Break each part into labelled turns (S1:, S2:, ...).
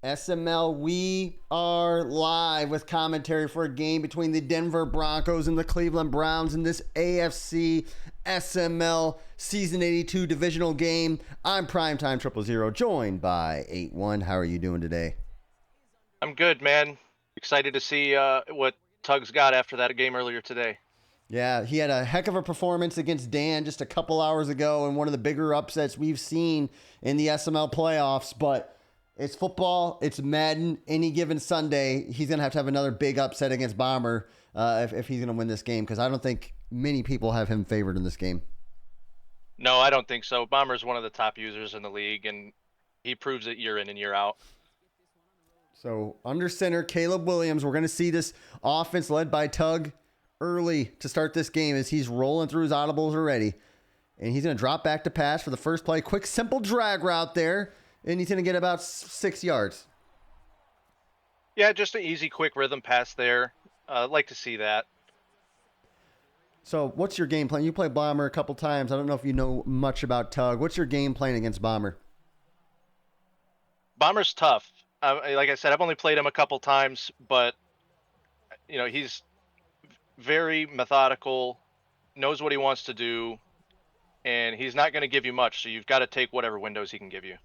S1: SML, we are live with commentary for a game between the Denver Broncos and the Cleveland Browns in this AFC SML Season 82 divisional game. I'm Primetime 000, joined by 81. How are you doing today?
S2: I'm good, man. Excited to see what Tug's got after that game earlier today.
S1: Yeah, he had a heck of a performance against Dan just a couple hours ago and one of the bigger upsets we've seen in the SML playoffs, but it's football. It's Madden. Any given Sunday, he's going to have another big upset against Bomber if he's going to win this game, because I don't think many people have him favored in this game.
S2: No, I don't think so. Bomber's one of the top users in the league, and he proves it year in and year out.
S1: So under center, Caleb Williams. We're going to see this offense led by Tug early to start this game as he's rolling through his audibles already. And he's going to drop back to pass for the first play. Quick, simple drag route there. And he's going to get about 6 yards.
S2: Yeah, just an easy, quick rhythm pass there. Like to see that.
S1: So what's your game plan? You played Bomber a couple times. I don't know if you know much about Tug. What's your game plan against Bomber?
S2: Bomber's tough. Like I said, I've only played him a couple times, but he's very methodical, knows what he wants to do, and he's not going to give you much. So you've got to take whatever windows he can give you.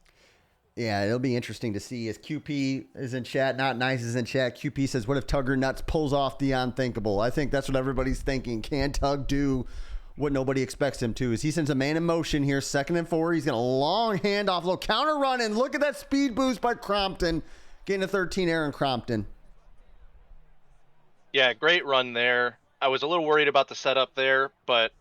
S1: Yeah, it'll be interesting to see as QP is in chat. Not Nice is in chat. QP says, what if Tugger Nuts pulls off the unthinkable? I think that's what everybody's thinking. Can Tug do what nobody expects him to? As he sends a man in motion here, 2nd and 4. He's got a long handoff, little counter run, and look at that speed boost by Crompton. Getting a 13 Aaron Crompton.
S2: Yeah, great run there. I was a little worried about the setup there, but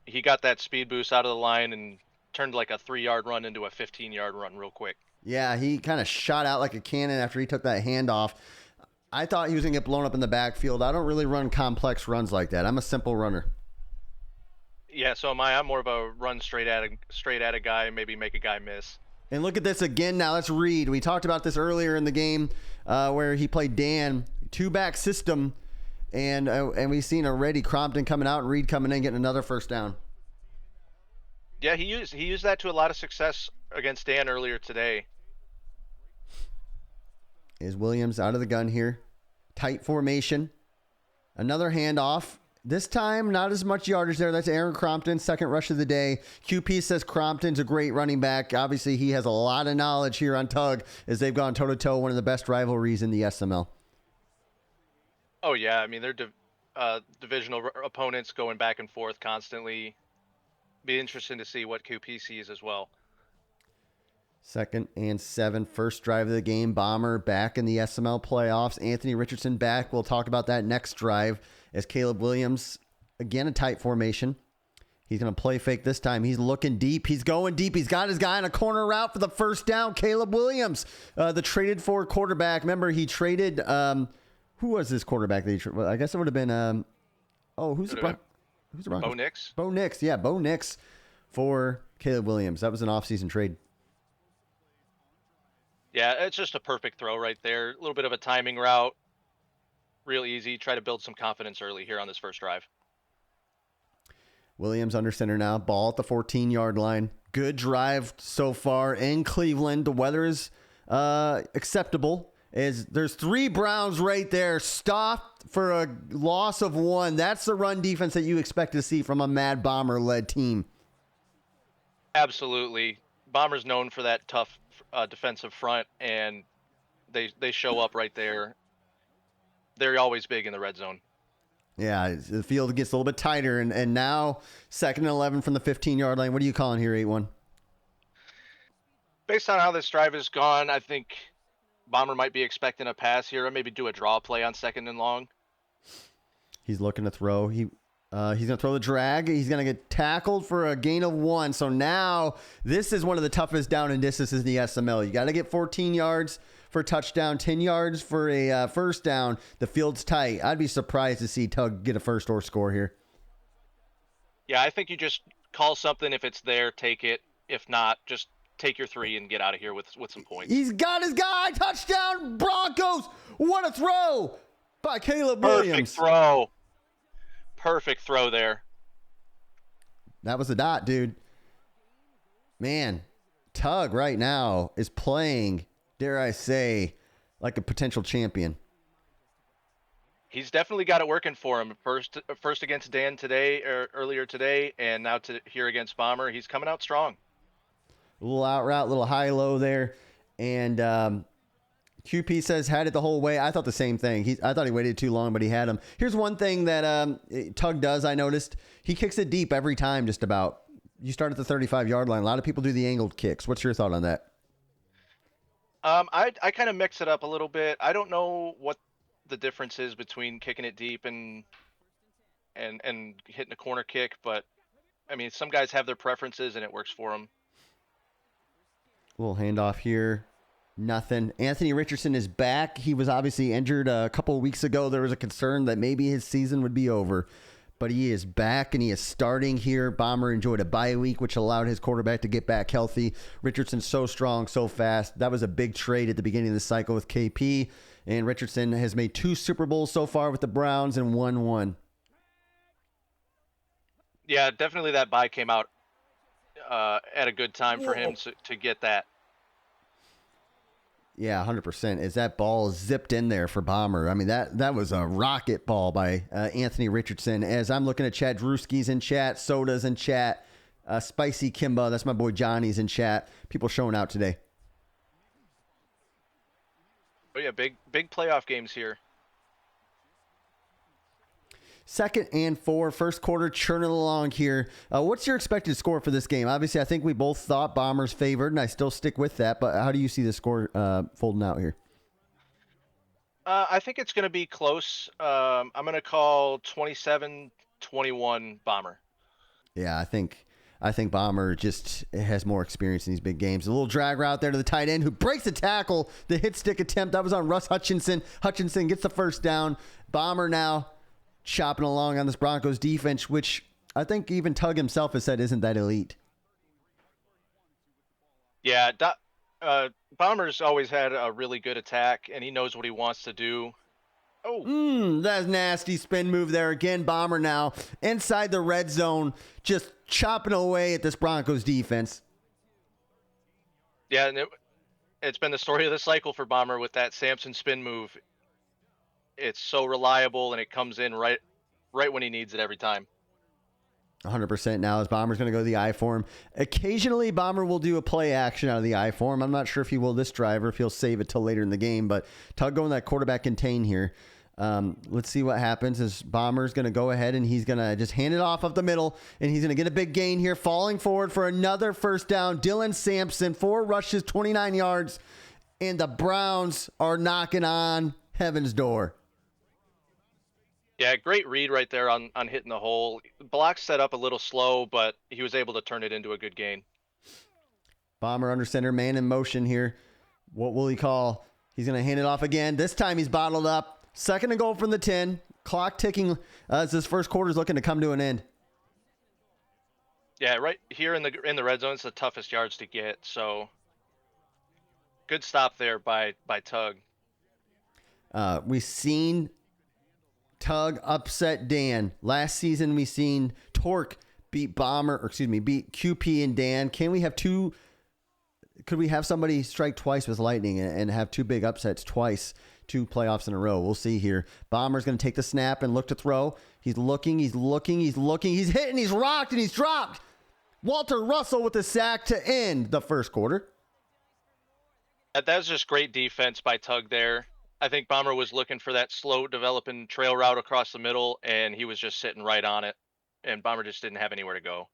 S2: he got that speed boost out of the line and turned like a 3-yard run into a 15-yard run real quick.
S1: Yeah, he kind of shot out like a cannon after he took that handoff. I thought he was going to get blown up in the backfield. I don't really run complex runs like that. I'm a simple runner.
S2: Yeah, so am I. I'm more of a run straight at a guy, maybe make a guy miss.
S1: And look at this again now. Let's read. We talked about this earlier in the game where he played Dan. 2-back system. And we've seen already Crompton coming out and Reed coming in, getting another first down.
S2: Yeah, he used that to a lot of success against Dan earlier today.
S1: Is Williams out of the gun here. Tight formation. Another handoff. This time, not as much yardage there. That's Aaron Crompton, second rush of the day. QP says Crompton's a great running back. Obviously, he has a lot of knowledge here on Tug as they've gone toe-to-toe, one of the best rivalries in the SML.
S2: Oh, yeah. I mean, they're divisional opponents going back and forth constantly. Be interesting to see what QP sees as well.
S1: 2nd and 7, first drive of the game. Bomber back in the SML playoffs. Anthony Richardson back. We'll talk about that next drive as Caleb Williams, again, a tight formation. He's going to play fake this time. He's looking deep. He's going deep. He's got his guy on a corner route for the first down. Caleb Williams, the traded for quarterback. Remember, he traded, who was this quarterback that he traded? Well, I guess it would have been, who's the Broncos?
S2: Bo Nix?
S1: Bo Nix, yeah, Bo Nix for Caleb Williams. That was an offseason trade.
S2: Yeah, it's just a perfect throw right there. A little bit of a timing route. Real easy. Try to build some confidence early here on this first drive.
S1: Williams under center now. Ball at the 14-yard line. Good drive so far in Cleveland. The weather is acceptable. There's 3 Browns right there. Stopped for a loss of 1. That's the run defense that you expect to see from a Mad Bomber-led team.
S2: Absolutely. Bomber's known for that tough defensive front, and they show up right there. They're always big in the red zone.
S1: Yeah, the field gets a little bit tighter, and now 2nd and 11 from the 15-yard line. What are you calling here, 8-1?
S2: Based on how this drive has gone, I think Bomber might be expecting a pass here, or maybe do a draw play on 2nd and long.
S1: He's looking to throw. He's going to throw the drag. He's going to get tackled for a gain of 1. So now this is one of the toughest down and distances in the SML. You got to get 14 yards for a touchdown, 10 yards for a first down. The field's tight. I'd be surprised to see Tug get a first or score here.
S2: Yeah, I think you just call something. If it's there, take it. If not, just take your 3 and get out of here with some points.
S1: He's got his guy. Touchdown, Broncos. What a throw by Caleb Williams.
S2: Perfect throw there.
S1: That was a dot, dude. Man, Tug right now is playing, dare I say, like a potential champion.
S2: He's definitely got it working for him. First against Dan today, or earlier today, and now here against Bomber. He's coming out strong.
S1: A little out route, little high low there. And QP says had it the whole way. I thought the same thing. I thought he waited too long, but he had him. Here's one thing that Tug does, I noticed. He kicks it deep every time, just about. You start at the 35-yard line. A lot of people do the angled kicks. What's your thought on that?
S2: I kind of mix it up a little bit. I don't know what the difference is between kicking it deep and hitting a corner kick, but I mean, some guys have their preferences and it works for them.
S1: Little handoff here. Nothing. Anthony Richardson is back. He was obviously injured a couple of weeks ago. There was a concern that maybe his season would be over, but he is back and he is starting here. Bomber enjoyed a bye week, which allowed his quarterback to get back healthy. Richardson's so strong, so fast. That was a big trade at the beginning of the cycle with KP, and Richardson has made 2 Super Bowls so far with the Browns and won 1.
S2: Yeah, definitely that bye came out at a good time for him to get that.
S1: Yeah, 100%. As that ball zipped in there for Bomber. I mean, that was a rocket ball by Anthony Richardson. As I'm looking at chat, Drewski's in chat, Soda's in chat, Spicy Kimba, that's my boy Johnny's in chat. People showing out today.
S2: Oh yeah, big playoff games here.
S1: 2nd and 4, first quarter churning along here. What's your expected score for this game? Obviously, I think we both thought Bombers favored, and I still stick with that. But how do you see the score folding out here?
S2: I think it's going to be close. I'm going to call 27-21 Bomber.
S1: Yeah, I think Bomber just has more experience in these big games. A little drag route there to the tight end who breaks the tackle. The hit stick attempt, that was on Russ Hutchinson. Hutchinson gets the first down. Bomber now chopping along on this Broncos defense, which I think even Tug himself has said isn't that elite.
S2: Yeah, Bomber's always had a really good attack, and he knows what he wants to do.
S1: Oh, that's nasty spin move there again. Bomber now inside the red zone, just chopping away at this Broncos defense.
S2: Yeah, and it's been the story of the cycle for Bomber with that Samson spin move. It's so reliable, and it comes in right when he needs it every time.
S1: 100% now as Bomber's going to go to the I form. Occasionally, Bomber will do a play action out of the I form. I'm not sure if he will this drive or if he'll save it till later in the game, but Tug going that quarterback contain here. Let's see what happens as Bomber's going to go ahead and he's going to just hand it off up the middle, and he's going to get a big gain here, falling forward for another first down. Dylan Sampson, 4 rushes, 29 yards, and the Browns are knocking on heaven's door.
S2: Yeah, great read right there on hitting the hole. Block set up a little slow, but he was able to turn it into a good gain.
S1: Bomber under center, man in motion here. What will he call? He's going to hand it off again. This time he's bottled up. 2nd and goal from the 10. Clock ticking as this first quarter is looking to come to an end.
S2: Yeah, right here in the red zone, it's the toughest yards to get. So good stop there by Tug.
S1: We've seen Tug upset Dan. Last season we seen Torque beat QP and Dan. Could we have somebody strike twice with lightning and have 2 big upsets twice, 2 playoffs in a row? We'll see here. Bomber's going to take the snap and look to throw. He's looking. He's hitting, he's rocked, and he's dropped. Walter Russell with the sack to end the first quarter.
S2: That was just great defense by Tug there. I think Bomber was looking for that slow developing trail route across the middle, and he was just sitting right on it, and Bomber just didn't have anywhere to go.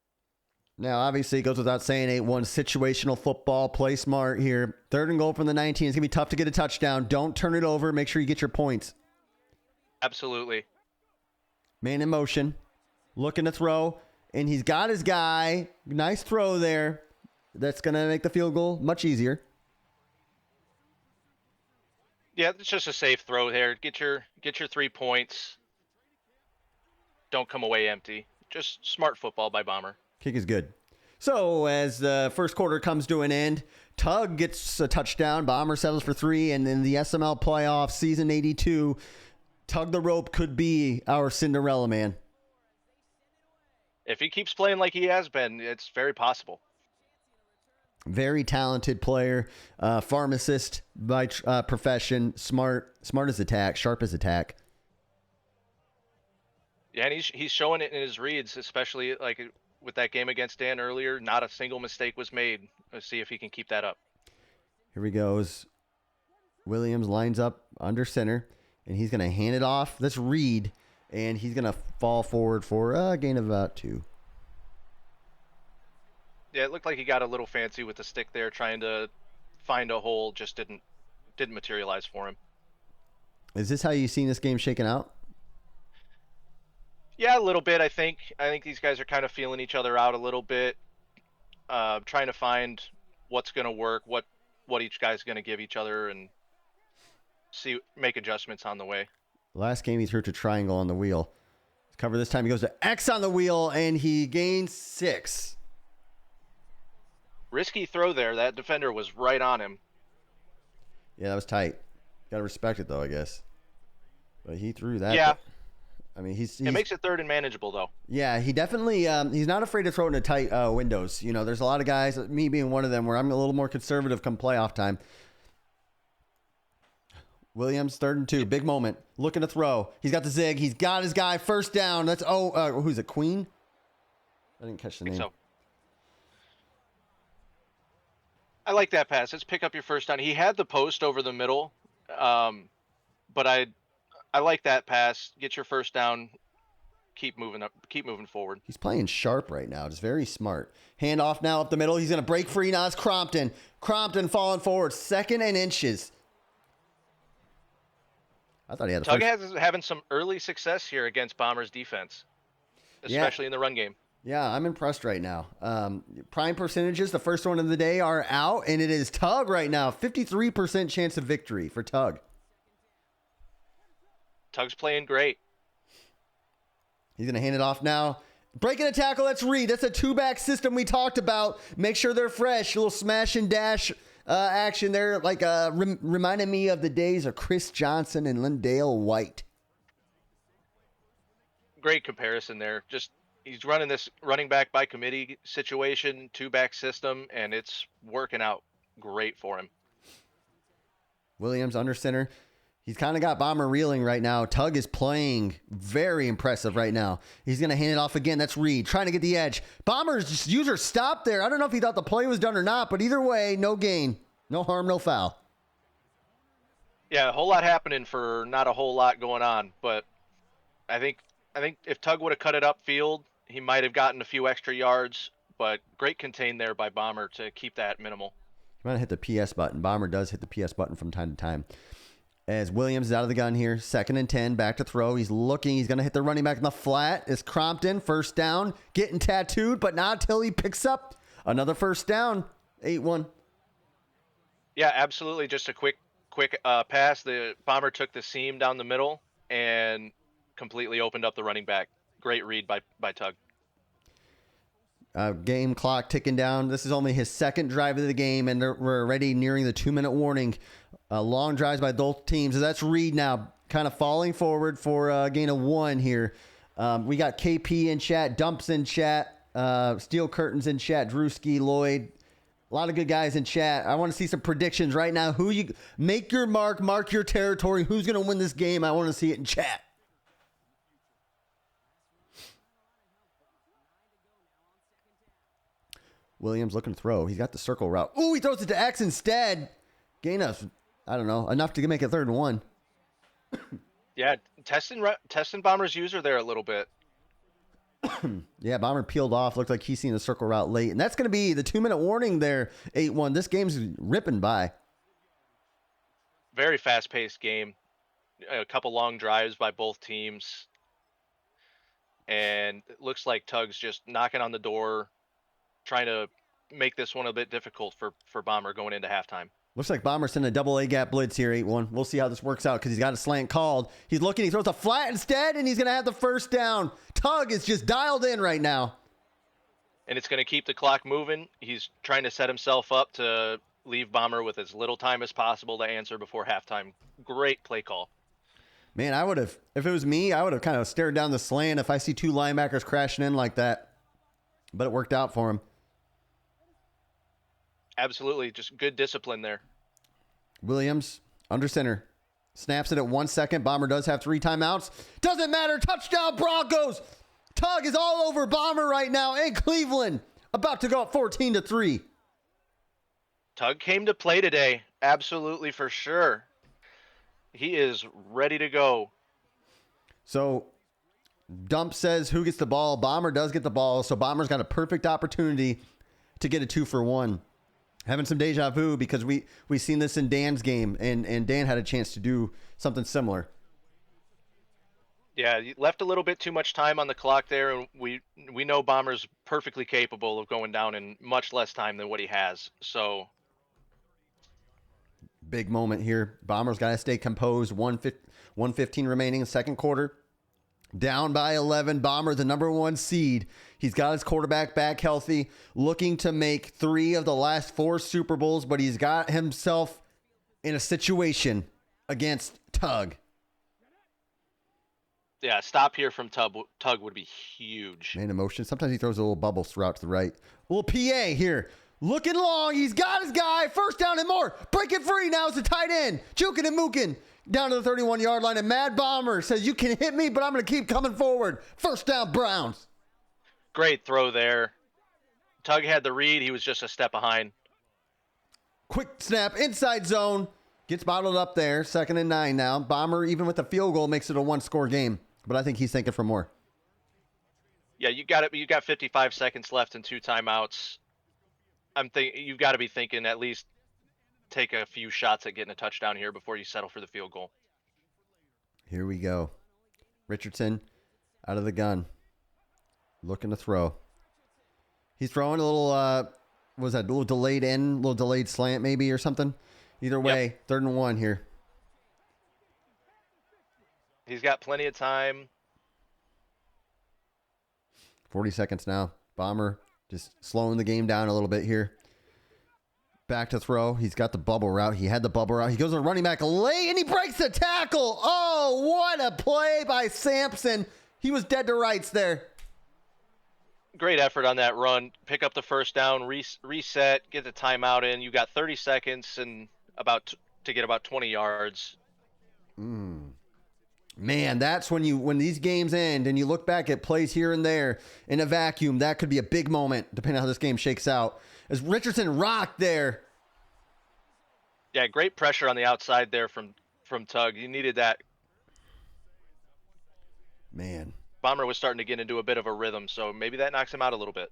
S1: Now, obviously, it goes without saying, 8-1 situational football, play smart here. 3rd and goal from the 19. It's going to be tough to get a touchdown. Don't turn it over. Make sure you get your points.
S2: Absolutely.
S1: Man in motion, looking to throw, and he's got his guy. Nice throw there. That's going to make the field goal much easier.
S2: Yeah, it's just a safe throw there. Get your 3 points. Don't come away empty. Just smart football by Bomber.
S1: Kick is good. So as the first quarter comes to an end, Tug gets a touchdown. Bomber settles for 3, and in the SML playoffs, season 82, Tug the Rope could be our Cinderella man.
S2: If he keeps playing like he has been, it's very possible.
S1: Very talented player, pharmacist by profession, smart as attack, sharp as attack.
S2: Yeah, and he's showing it in his reads, especially like with that game against Dan earlier. Not a single mistake was made. Let's see if he can keep that up.
S1: Here he goes. Williams lines up under center, and he's going to hand it off. That's Reed, and he's going to fall forward for a gain of about 2.
S2: Yeah, it looked like he got a little fancy with the stick there, trying to find a hole. Just didn't materialize for him.
S1: Is this how you've seen this game shaken out?
S2: Yeah, a little bit. I think these guys are kind of feeling each other out a little bit, trying to find what's going to work, what each guy's going to give each other, and make adjustments on the way.
S1: Last game he threw to triangle on the wheel. Cover this time he goes to X on the wheel, and he gains 6.
S2: Risky throw there. That defender was right on him.
S1: Yeah, that was tight. Got to respect it, though, I guess. But he threw that.
S2: Yeah.
S1: I mean, he's
S2: it makes it third and manageable, though.
S1: Yeah, he definitely he's not afraid to throw it into tight windows. You know, there's a lot of guys, me being one of them, where I'm a little more conservative come playoff time. Williams, 3rd and 2. Big moment. Looking to throw. He's got the zig. He's got his guy. First down. That's, who's it, Queen? I didn't catch the name.
S2: So. I like that pass. Let's pick up your first down. He had the post over the middle, but I like that pass. Get your first down. Keep moving up. Keep moving forward.
S1: He's playing sharp right now. Just very smart. Hand off now up the middle. He's going to break free. Now it's Crompton. Crompton falling forward. 2nd and inches. I thought he had the
S2: Tug is having some early success here against Bombers defense, especially in the run game.
S1: Yeah, I'm impressed right now. Prime percentages, the first one of the day, are out, and it is Tug right now. 53% chance of victory for Tug.
S2: Tug's playing great.
S1: He's going to hand it off now. Breaking a tackle, that's Reed. That's a 2-back system we talked about. Make sure they're fresh. A little smash and dash action there, like reminded me of the days of Chris Johnson and Lindale White.
S2: Great comparison there. Just he's running this running back by committee situation, 2-back system, and it's working out great for him.
S1: Williams under center. He's kind of got Bomber reeling right now. Tug is playing very impressive right now. He's going to hand it off again. That's Reed trying to get the edge. Bombers user stopped there. I don't know if he thought the play was done or not, but either way, no gain. No harm, no foul.
S2: Yeah, a whole lot happening for not a whole lot going on, but I think if Tug would have cut it upfield, he might have gotten a few extra yards, but great contain there by Bomber to keep that minimal.
S1: You might hit the PS button. Bomber does hit the PS button from time to time. As Williams is out of the gun here, 2nd and 10, back to throw. He's looking. He's going to hit the running back in the flat. It's Crompton, first down, getting tattooed, but not until he picks up another first down. 8-1.
S2: Yeah, absolutely. Just a quick pass. The Bomber took the seam down the middle and completely opened up the running back. Great read by Tug.
S1: Game clock ticking down. This is only his 2nd drive of the game, and we're already nearing the 2-minute warning. Long drives by both teams. So that's Reed now kind of falling forward for a gain of 1 here. We got KP in chat, Dumps in chat, Steel Curtains in chat, Drewski, Lloyd. A lot of good guys in chat. I want to see some predictions right now. Who you make your mark your territory. Who's going to win this game? I want to see it in chat. Williams looking to throw. He's got the circle route. Ooh, he throws it to X instead. Gain of, I don't know, enough to make it 3rd and 1.
S2: Yeah, testing Bomber's user there a little bit.
S1: Yeah, Bomber peeled off. Looked like he's seen the circle route late. And that's going to be the 2-minute warning there, 8-1. This game's ripping by.
S2: Very fast-paced game. A couple long drives by both teams. And it looks like Tug's just knocking on the door, trying to make this one a bit difficult for Bomber going into halftime.
S1: Looks like Bomber sending a double A gap blitz here, 8-1. We'll see how this works out because he's got a slant called. He's looking. He throws a flat instead, and he's going to have the first down. Tug is just dialed in right now.
S2: And it's going to keep the clock moving. He's trying to set himself up to leave Bomber with as little time as possible to answer before halftime. Great play call.
S1: Man, I would have, if it was me, I would have kind of stared down the slant if I see 2 linebackers crashing in like that. But it worked out for him.
S2: Absolutely, just good discipline there.
S1: Williams under center. Snaps it at 1 second. Bomber does have 3 timeouts. Doesn't matter. Touchdown Broncos. Tug is all over Bomber right now in Cleveland. About to go up 14-3.
S2: Tug came to play today. Absolutely, for sure. He is ready to go.
S1: So Dump says who gets the ball. Bomber does get the ball. So Bomber's got a perfect opportunity to get a 2-for-1. Having some deja vu because we seen this in Dan's game, and Dan had a chance to do something similar.
S2: Yeah, you left a little bit too much time on the clock there, and we know Bomber's perfectly capable of going down in much less time than what he has. So
S1: Big moment here. Bomber's got to stay composed. 1:15 remaining in the second quarter. Down by 11. Bomber, the number 1 seed. He's got his quarterback back healthy, looking to make 3 of the last 4 Super Bowls, but he's got himself in a situation against Tug.
S2: yeah, stop here from Tug would be huge.
S1: Man in motion. Sometimes he throws a little bubble route to the right. A little PA here. Looking long. He's got his guy. First down and more. Break it free. Now it's a tight end. Juking and mooking. Down to the 31-yard line. And Mad Bomber says, you can hit me, but I'm going to keep coming forward. First down, Browns.
S2: Great throw there. Tug had the read. He was just a step behind.
S1: Quick snap. Inside zone. Gets bottled up there. 2nd and 9 now. Bomber, even with the field goal, makes it a 1-score game. But I think he's thinking for more.
S2: Yeah, you got it. You got 55 seconds left and 2 timeouts. You've got to be thinking at least take a few shots at getting a touchdown here before you settle for the field goal.
S1: Here we go. Richardson out of the gun. Looking to throw. He's throwing a little, was that a little delayed in, a little delayed slant maybe or something? Either way, 3rd and 1 here.
S2: He's got plenty of time.
S1: 40 seconds now. Bomber just slowing the game down a little bit here. Back to throw. He's got the bubble route. He had the bubble route. He goes to the running back late, and he breaks the tackle. Oh, what a play by Sampson. He was dead to rights there.
S2: Great effort on that run. Pick up the first down, reset, get the timeout in. You got 30 seconds and to get about 20 yards.
S1: Man, that's when these games end and you look back at plays here and there in a vacuum, that could be a big moment depending on how this game shakes out. As Richardson rocked there.
S2: Yeah, great pressure on the outside there from Tug. You needed that.
S1: Man.
S2: Bomber was starting to get into a bit of a rhythm, so maybe that knocks him out a little bit.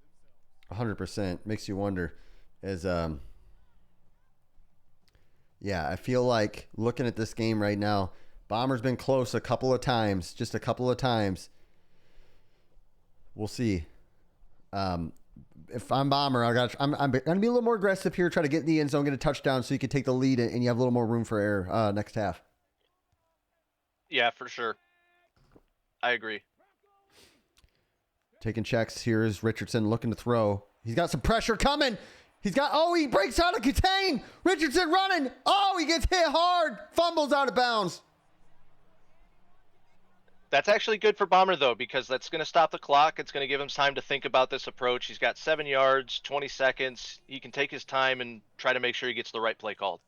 S1: 100%. Makes you wonder. Yeah, I feel like looking at this game right now, Bomber's been close a couple of times, just a couple of times. We'll see. If I'm Bomber, I'm going to be a little more aggressive here, try to get in the end zone, get a touchdown so you can take the lead and you have a little more room for error next half.
S2: Yeah, for sure. I agree.
S1: Taking checks. Here's Richardson looking to throw. He's got some pressure coming. He breaks out of contain. Richardson running. Oh, he gets hit hard. Fumbles out of bounds.
S2: That's actually good for Bomber, though, because that's going to stop the clock. It's going to give him time to think about this approach. He's got 7 yards, 20 seconds. He can take his time and try to make sure he gets the right play called.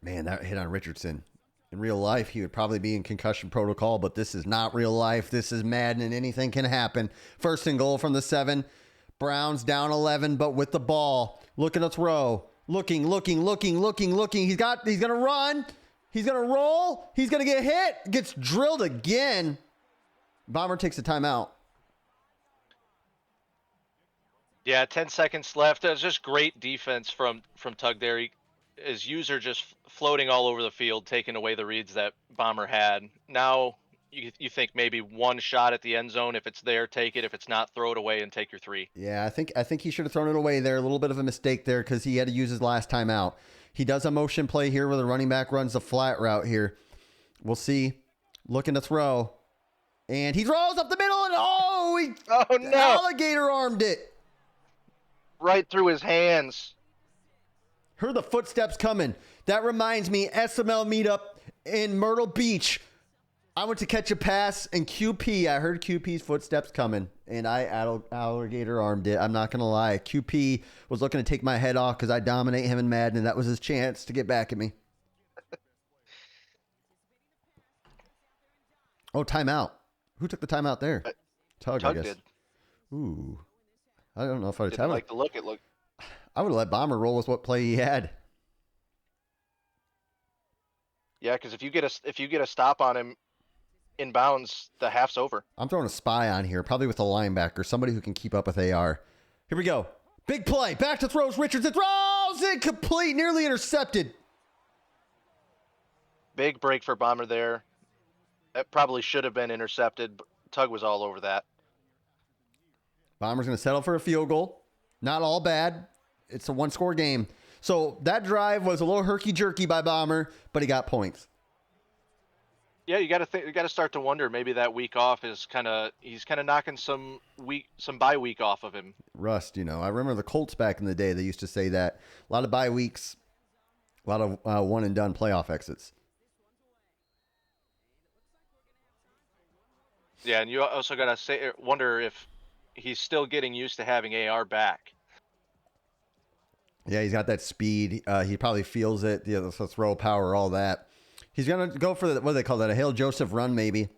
S1: Man, that hit on Richardson. In real life, he would probably be in concussion protocol, but this is not real life. This is Madden, and anything can happen. 1st and goal from the 7. Browns down 11, but with the ball. Looking to throw. Looking. He's going to run. He's going to roll. He's going to get hit. Gets drilled again. Bomber takes a timeout.
S2: Yeah, 10 seconds left. It was just great defense from Tug there. His user just floating all over the field, taking away the reads that Bomber had. Now you think maybe one shot at the end zone. If it's there, take it. If it's not, throw it away and take your 3.
S1: Yeah, I think he should have thrown it away there. A little bit of a mistake there because he had to use his last timeout. He does a motion play here where the running back runs a flat route here. We'll see. Looking to throw. And he throws up the middle and oh no! Alligator armed it.
S2: Right through his hands.
S1: Heard the footsteps coming. That reminds me, SML meetup in Myrtle Beach. I went to catch a pass, and QP, I heard QP's footsteps coming, and I alligator armed it. I'm not going to lie. QP was looking to take my head off because I dominate him in Madden, and that was his chance to get back at me. Oh, timeout. Who took the timeout there? Tug, I guess.
S2: Did.
S1: Ooh. I don't know if I would
S2: Didn't like the look. It looked.
S1: I would have let Bomber roll with what play he had.
S2: Yeah, because if you get a stop on him inbounds, the half's over.
S1: I'm throwing a spy on here, probably with a linebacker, somebody who can keep up with AR. Here we go. Big play. Back to throws. Richardson throws. Incomplete. Nearly intercepted.
S2: Big break for Bomber there. That probably should have been intercepted. But Tug was all over that.
S1: Bomber's going to settle for a field goal. Not all bad. It's a one-score game. So that drive was a little herky-jerky by Bomber, but he got points.
S2: Yeah, you got to start to wonder. Maybe that week off is he's kind of knocking some bye week off of him.
S1: Rust, I remember the Colts back in the day. They used to say that a lot of bye weeks, a lot of one and done playoff exits.
S2: Yeah, and you also got to wonder if he's still getting used to having AR back.
S1: Yeah, he's got that speed. He probably feels it. The throw power, all that. He's going to go for what do they call that? A Hail Joseph run, maybe.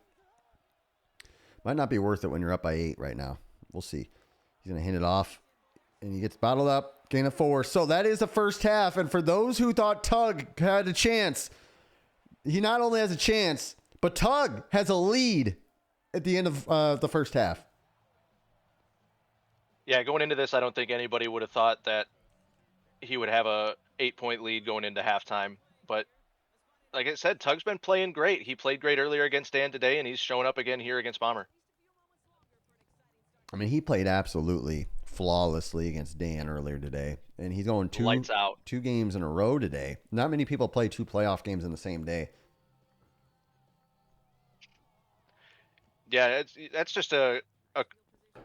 S1: Might not be worth it when you're up by 8 right now. We'll see. He's going to hand it off, and he gets bottled up, gain of 4. So that is the first half. And for those who thought Tug had a chance, he not only has a chance, but Tug has a lead at the end of the first half.
S2: Yeah, going into this, I don't think anybody would have thought that he would have a 8-point lead going into halftime. But like I said, Tug's been playing great. He played great earlier against Dan today, and he's showing up again here against Bomber.
S1: I mean, he played absolutely flawlessly against Dan earlier today, and he's going
S2: lights out.
S1: 2 games in a row today. Not many people play 2 playoff games in the same day.
S2: Yeah, that's just a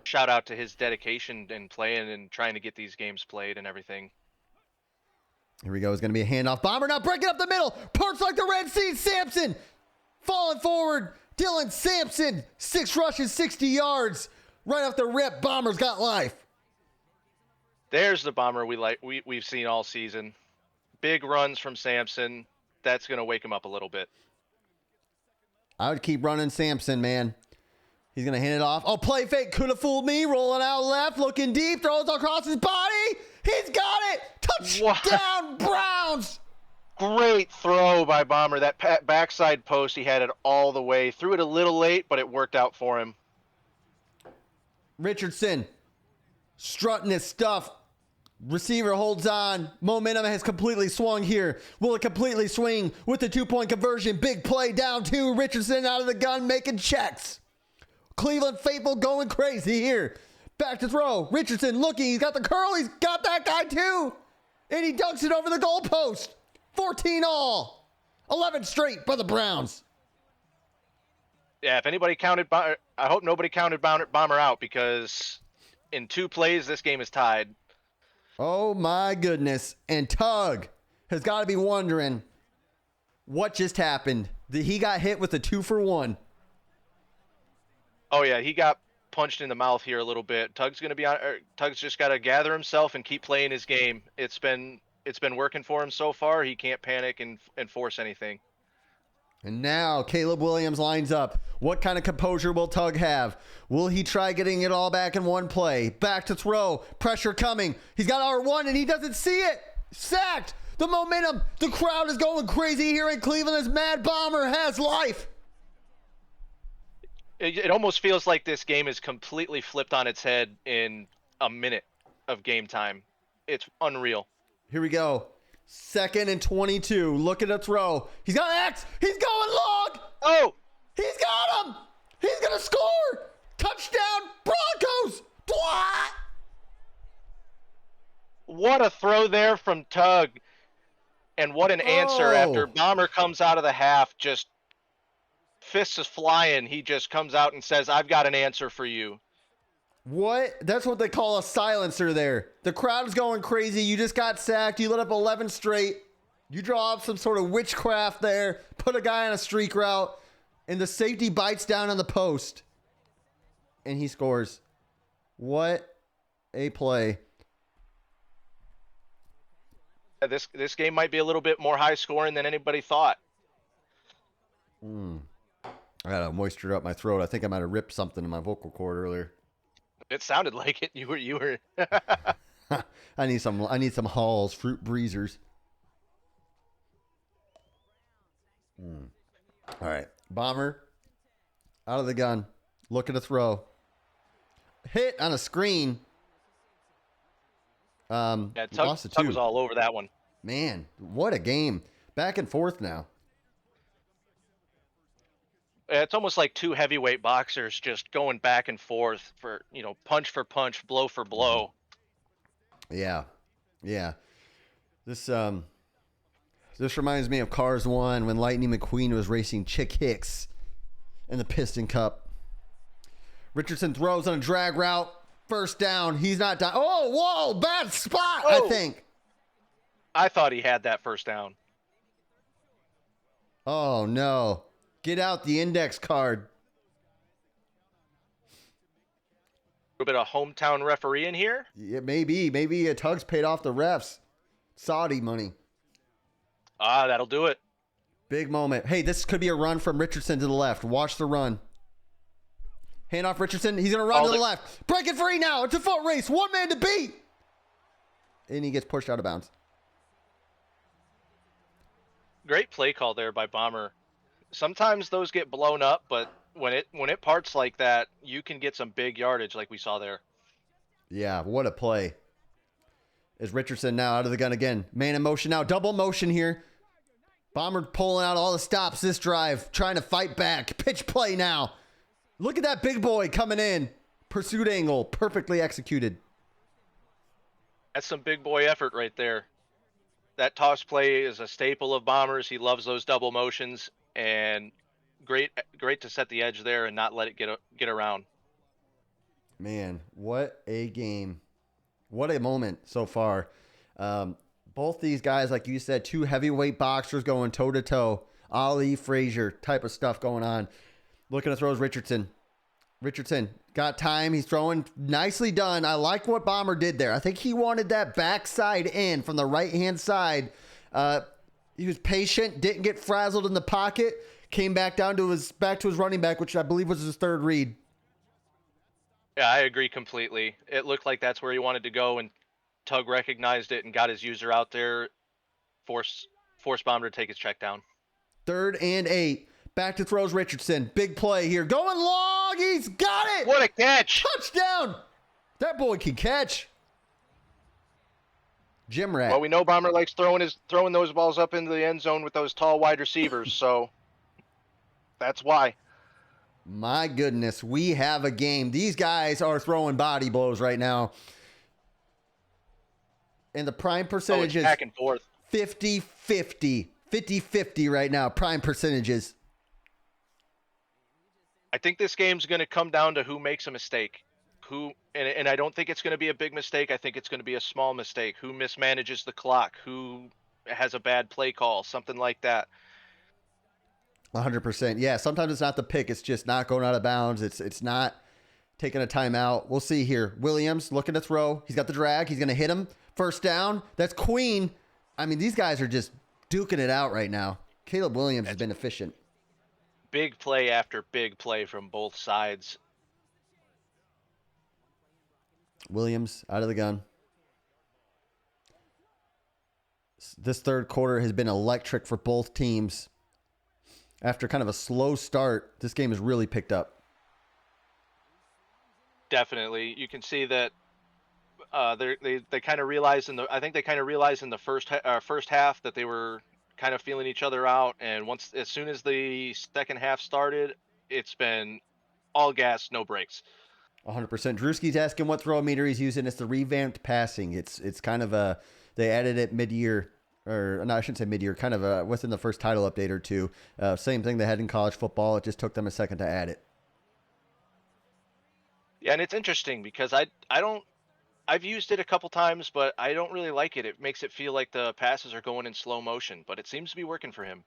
S2: shout out to his dedication and playing and trying to get these games played and everything.
S1: Here we go. It's going to be a handoff. Bomber now breaking up the middle. Parts like the Red Sea. Sampson falling forward. Dylan Sampson, 6 rushes, 60 yards. Right off the rip, Bomber's got life.
S2: There's the Bomber we've seen all season. Big runs from Sampson. That's going to wake him up a little bit.
S1: I would keep running Sampson, man. He's going to hand it off. Oh, play fake. Could have fooled me. Rolling out left. Looking deep. Throws across his body. He's got it. Touchdown, Browns.
S2: Great throw by Bomber. That backside post, he had it all the way. Threw it a little late, but it worked out for him.
S1: Richardson strutting his stuff. Receiver holds on. Momentum has completely swung here. Will it completely swing with the 2-point conversion? Big play down 2. Richardson out of the gun making checks. Cleveland faithful going crazy here. Back to throw. Richardson looking. He's got the curl. He's got that guy too. And he dunks it over the goalpost. 14 all. 11 straight for the Browns.
S2: Yeah, if anybody counted, I hope nobody counted Bomber out, because in 2 plays, this game is tied.
S1: Oh my goodness. And Tug has got to be wondering what just happened. He got hit with a 2-for-1.
S2: Oh yeah, he got punched in the mouth here a little bit. Tug's just got to gather himself and keep playing his game. It's been working for him so far. He can't panic and force anything.
S1: And now Caleb Williams lines up. What kind of composure will Tug have? Will he try getting it all back in one play? Back to throw. Pressure coming. He's got R1 and he doesn't see it. Sacked. The momentum. The crowd is going crazy here in Cleveland as Mad Bomber has life.
S2: It almost feels like this game is completely flipped on its head in a minute of game time. It's unreal.
S1: Here we go. 2nd and 22. Look at the throw. He's got X. He's going long.
S2: Oh!
S1: He's got him. He's going to score. Touchdown, Broncos. Blah!
S2: What a throw there from Tug. And what an answer after Bomber comes out of the half, just fists is flying. He just comes out and says, I've got an answer for you.
S1: What? That's what they call a silencer there. The crowd is going crazy. You just got sacked. You lit up 11 straight. You draw up some sort of witchcraft there. Put a guy on a streak route. And the safety bites down on the post. And he scores. What a play.
S2: This game might be a little bit more high scoring than anybody thought.
S1: I got to moisture up my throat. I think I might have ripped something in my vocal cord earlier.
S2: It sounded like it. You were.
S1: I need some Halls fruit breezers. All right, Bomber out of the gun, looking to throw. Hit on a screen.
S2: Yeah,
S1: Lost
S2: Tug was all over that one.
S1: Man, what a game! Back and forth now.
S2: It's almost like two heavyweight boxers just going back and forth for punch for punch, blow for blow.
S1: Yeah. This reminds me of Cars 1 when Lightning McQueen was racing Chick Hicks in the Piston Cup. Richardson throws on a drag route. First down. He's not down. Oh, whoa, bad spot, I think.
S2: I thought he had that first down.
S1: Oh, no. Get out the index card.
S2: A little bit of hometown referee in here.
S1: Yeah, maybe. Maybe Tug's paid off the refs. Saudi money.
S2: That'll do it.
S1: Big moment. Hey, this could be a run from Richardson to the left. Watch the run. Hand off Richardson. He's going to run to the left. Break it free now. It's a foot race. One man to beat. And he gets pushed out of bounds.
S2: Great play call there by Bomber. Sometimes those get blown up, but when it parts like that, you can get some big yardage like we saw there.
S1: Yeah, what a play. Is Richardson now out of the gun again. Man in motion now. Double motion here. Bomber pulling out all the stops this drive. Trying to fight back. Pitch play now. Look at that big boy coming in. Pursuit angle. Perfectly executed.
S2: That's some big boy effort right there. That toss play is a staple of Bombers. He loves those double motions, and great to set the edge there and not let it get around.
S1: Man, what a game. What a moment so far. Both these guys, like you said, two heavyweight boxers going toe-to-toe. Ali, Frazier type of stuff going on. Looking to throws Richardson. Richardson got time. He's throwing. Nicely done. I like what Bomber did there. I think he wanted that backside in from the right-hand side. He was patient, didn't get frazzled in the pocket, came back to his running back, which I believe was his third read.
S2: Yeah, I agree completely. It looked like that's where he wanted to go, and Tug recognized it and got his user out there, forced Bomber to take his check down.
S1: 3rd and 8. Back to throws Richardson. Big play here. Going long. He's got it.
S2: What a catch.
S1: Touchdown. That boy can catch. Jim Rat.
S2: Well, we know Bomber likes throwing those balls up into the end zone with those tall wide receivers, so that's why.
S1: My goodness, we have a game. These guys are throwing body blows right now. And the prime percentage is
S2: back and forth.
S1: 50-50. 50-50 right now, prime percentages.
S2: I think this game's going to come down to who makes a mistake. And I don't think it's going to be a big mistake. I think it's going to be a small mistake. Who mismanages the clock? Who has a bad play call? Something like that.
S1: 100%. Yeah, sometimes it's not the pick. It's just not going out of bounds. It's not taking a timeout. We'll see here. Williams looking to throw. He's got the drag. He's going to hit him. First down. That's Queen. I mean, these guys are just duking it out right now. Caleb Williams has been efficient.
S2: Big play after big play from both sides.
S1: Williams out of the gun. This third quarter has been electric for both teams. After kind of a slow start, this game has really picked up.
S2: Definitely. You can see that they kind of realized I think they kind of realized in the first half that they were kind of feeling each other out, and as soon as the second half started, it's been all gas, no brakes.
S1: 100%. Drewski's asking what throw meter he's using. It's the revamped passing. It's kind of they added it mid-year, or no, I shouldn't say mid-year, kind of within the first title update or two. Same thing they had in college football. It just took them a second to add it.
S2: Yeah, and it's interesting because I've used it a couple times, but I don't really like it. It makes it feel like the passes are going in slow motion, but it seems to be working for him.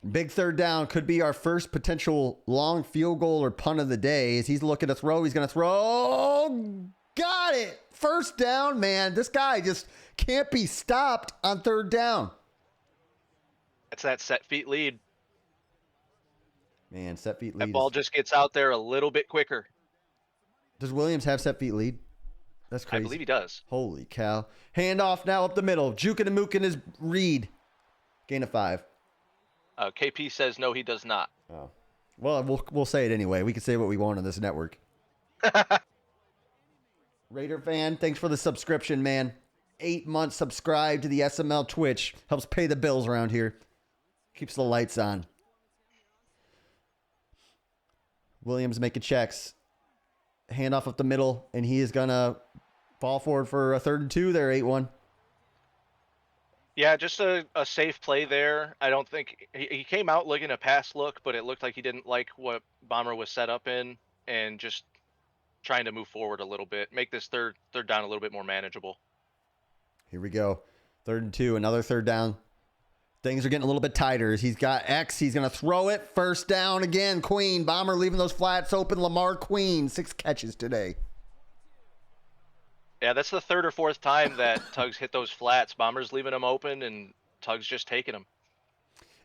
S1: Big third down could be our first potential long field goal or punt of the day. As he's looking to throw, he's going to throw. Got it. First down, man. This guy just can't be stopped on third down.
S2: That's that set feet lead.
S1: Man, set feet lead.
S2: That ball just gets out there a little bit quicker.
S1: Does Williams have set feet lead? That's crazy.
S2: I believe he does.
S1: Holy cow. Handoff now up the middle. Jukin and Mookin is Reed. Gain of 5.
S2: KP says no, he does not.
S1: Oh. Well, we'll say it anyway. We can say what we want on this network. Raider fan, thanks for the subscription, man. 8 months subscribed to the SML Twitch. Helps pay the bills around here. Keeps the lights on. Williams making checks. Handoff up the middle, and he is going to fall forward for a 3rd and 2 there, 8-1.
S2: Yeah, just a safe play there. I don't think he came out looking a pass look, but it looked like he didn't like what Bomber was set up in, and just trying to move forward a little bit, make this third down a little bit more manageable.
S1: Here we go. 3rd and 2, another 3rd down. Things are getting a little bit tighter. He's got X. He's going to throw it. First down again. Queen. Bomber leaving those flats open. Lamar Queen, 6 catches today.
S2: Yeah, that's the 3rd or 4th time that Tug's hit those flats. Bomber's leaving them open, and Tug's just taking them.